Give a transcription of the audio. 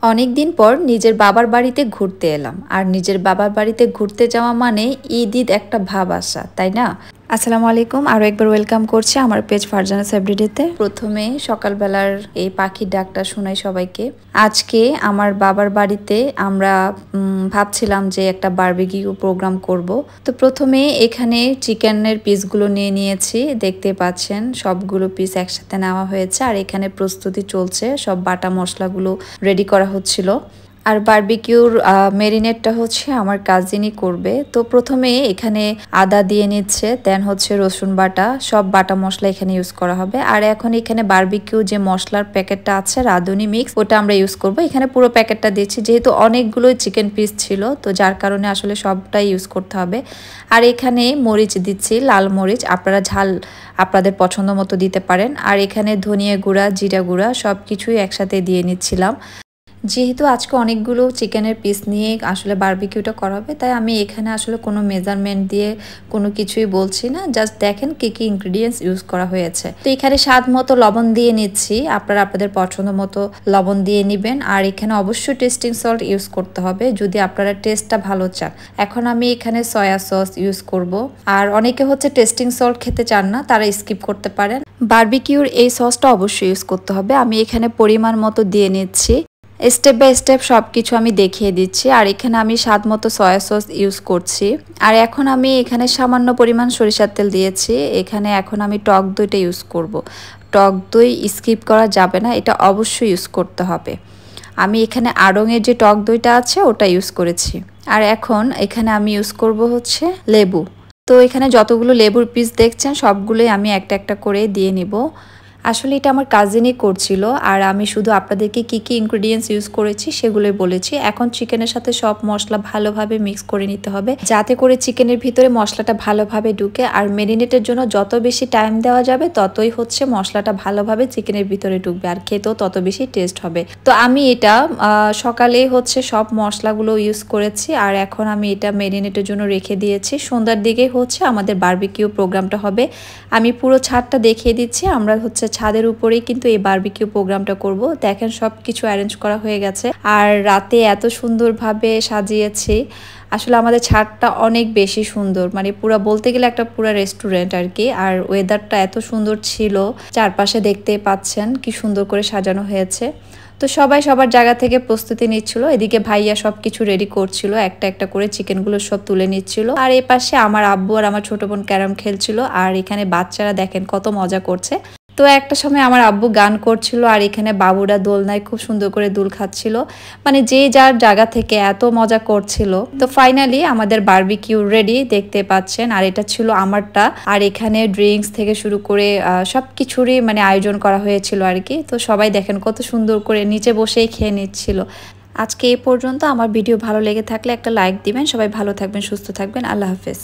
অনেক দিন পর নিজের বাবার বাড়িতে ঘুরতে এলাম। আর নিজের বাবার বাড়িতে ঘুরতে যাওয়া মানে ঈদ ঈদ একটা ভাব আসা, তাই না? আসসালামু আলাইকুম, আরও একবার ওয়েলকাম করছি আমার পেজ ফারজানাস এভরিডেতে। প্রথমে সকালবেলার এই পাখির ডাকটা শোনাই সবাইকে। আজকে আমার বাবার বাড়িতে আমরা ভাবছিলাম যে একটা বারবিকিউ প্রোগ্রাম করব। তো প্রথমে এখানে চিকেনের পিসগুলো নিয়ে নিয়েছি, দেখতে পাচ্ছেন সবগুলো পিস একসাথে নেওয়া হয়েছে। আর এখানে প্রস্তুতি চলছে, সব বাটা মশলাগুলো রেডি করা হচ্ছিল। আর বারবিকিউর মেরিনেটটা হচ্ছে আমার কাজিনই করবে। তো প্রথমে এখানে আদা দিয়ে নিচ্ছে, দেন হচ্ছে রসুন বাটা, সব বাটা মশলা এখানে ইউজ করা হবে। আর এখন এখানে বারবিকিউ যে মশলার প্যাকেটটা আছে রাঁধুনি মিক্স, ওটা আমরা ইউজ করব। এখানে পুরো প্যাকেটটা দিচ্ছি, যেহেতু অনেকগুলো চিকেন পিস ছিল, তো যার কারণে আসলে সবটাই ইউজ করতে হবে। আর এখানে মরিচ দিচ্ছি, লাল মরিচ, আপনারা ঝাল আপনাদের পছন্দ মতো দিতে পারেন। আর এখানে ধনিয়া গুঁড়া, জিরা গুঁড়া সব কিছুই একসাথে দিয়ে নিচ্ছিলাম। যেহেতু আজকে অনেকগুলো চিকেনের পিস নিয়ে আসলে বারবিকিউটা করা হবে, তাই আমি এখানে আসলে কোনো মেজারমেন্ট দিয়ে কোনো কিছুই বলছি না, জাস্ট দেখেন কি কি ইনগ্রিডিয়েন্টস ইউজ করা হয়েছে। তো এখানে স্বাদ মতো লবণ দিয়ে নিচ্ছি, আপনারা আপনাদের পছন্দ মতো লবণ দিয়ে নেবেন। আর এখানে অবশ্যই টেস্টিং সল্ট ইউজ করতে হবে যদি আপনারা টেস্টটা ভালো চান। এখন আমি এখানে সয়া সস ইউজ করব। আর অনেকে হচ্ছে টেস্টিং সল্ট খেতে চান না, তারা স্কিপ করতে পারেন। বারবিকিউর এই সসটা অবশ্যই ইউজ করতে হবে। আমি এখানে পরিমাণ মতো দিয়ে নিচ্ছি, স্টেপ বাই স্টেপ সব কিছু আমি দেখিয়ে দিচ্ছি। আর এখানে আমি স্বাদ মতো সয়া সস ইউজ করছি। আর এখন আমি এখানে সামান্য পরিমাণ সরিষার তেল দিয়েছি। এখানে এখন আমি টক দইটা ইউজ করব। টক দই স্কিপ করা যাবে না, এটা অবশ্যই ইউজ করতে হবে। আমি এখানে আড়ংয়ের যে টক দইটা আছে ওটা ইউজ করেছি। আর এখন এখানে আমি ইউজ করব হচ্ছে লেবু। তো এখানে যতগুলো লেবুর পিস দেখছেন সবগুলোই আমি একটা একটা করে দিয়ে নিব। আসলে এটা আমার কাজিনই করছিল, আর আমি শুধু আপনাদেরকে কি কি ইনগ্রেডিয়েন্টস ইউজ করেছি সেগুলোই বলেছি। এখন চিকেনের সাথে সব মশলা ভালোভাবে মিক্স করে নিতে হবে, যাতে করে চিকেনের ভিতরে মশলাটা ভালোভাবে ঢুকে। আর মেরিনেটের জন্য যত বেশি টাইম দেওয়া যাবে ততই হচ্ছে মশলাটা ভালোভাবে চিকেনের ভিতরে ঢুকবে, আর খেতেও তত বেশি টেস্ট হবে। তো আমি এটা সকালে হচ্ছে সব মশলাগুলো ইউজ করেছি, আর এখন আমি এটা মেরিনেটের জন্য রেখে দিয়েছি। সন্ধ্যার দিকে হচ্ছে আমাদের বারবিকিউ প্রোগ্রামটা হবে। আমি পুরো ছাদটা দেখিয়ে দিচ্ছি। আমরা হচ্ছে ছাদের উপরেই কিন্তু এই বারবিকিউ প্রোগ্রামটা করব। দেখেন সব কিছু অ্যারেঞ্জ করা হয়ে গেছে, আর রাতে এত সুন্দরভাবে সাজিয়েছি। আসলে আমাদের ছাদটা অনেক বেশি সুন্দর, মানে পুরো বলতে গেলে একটা পুরো রেস্টুরেন্ট আর কি। আর ওয়েদারটা এত সুন্দর ছিল, চারপাশে দেখতেই পাচ্ছেন কি সুন্দর করে সাজানো হয়েছে। তো সবাই সবার জায়গা থেকে প্রস্তুতি নিচ্ছিল। এদিকে ভাইয়া সবকিছু রেডি করছিল, একটা একটা করে চিকেনগুলো সব তুলে নিচ্ছিল। আর এই পাশে আমার আব্বু আর আমার ছোট বোন ক্যারাম খেলছিল। আর এখানে বাচ্চারা দেখেন কত মজা করছে। তো একটা সময় আমার আব্বু গান করছিল, আর এখানে বাবুরা দোলনায় খুব সুন্দর করে দুল খাচ্ছিল। মানে যে যার জায়গা থেকে এত মজা করছিল। তো ফাইনালি আমাদের বারবিকিউ রেডি, দেখতে পাচ্ছেন। আর এটা ছিল আমারটা। আর এখানে ড্রিঙ্কস থেকে শুরু করে সব কিছুরই মানে আয়োজন করা হয়েছিল আর কি। তো সবাই দেখেন কত সুন্দর করে নিচে বসেই খেয়ে নিচ্ছিল। আজকে এই পর্যন্ত। আমার ভিডিও ভালো লেগে থাকলে একটা লাইক দিবেন। সবাই ভালো থাকবেন, সুস্থ থাকবেন। আল্লাহ হাফেজ।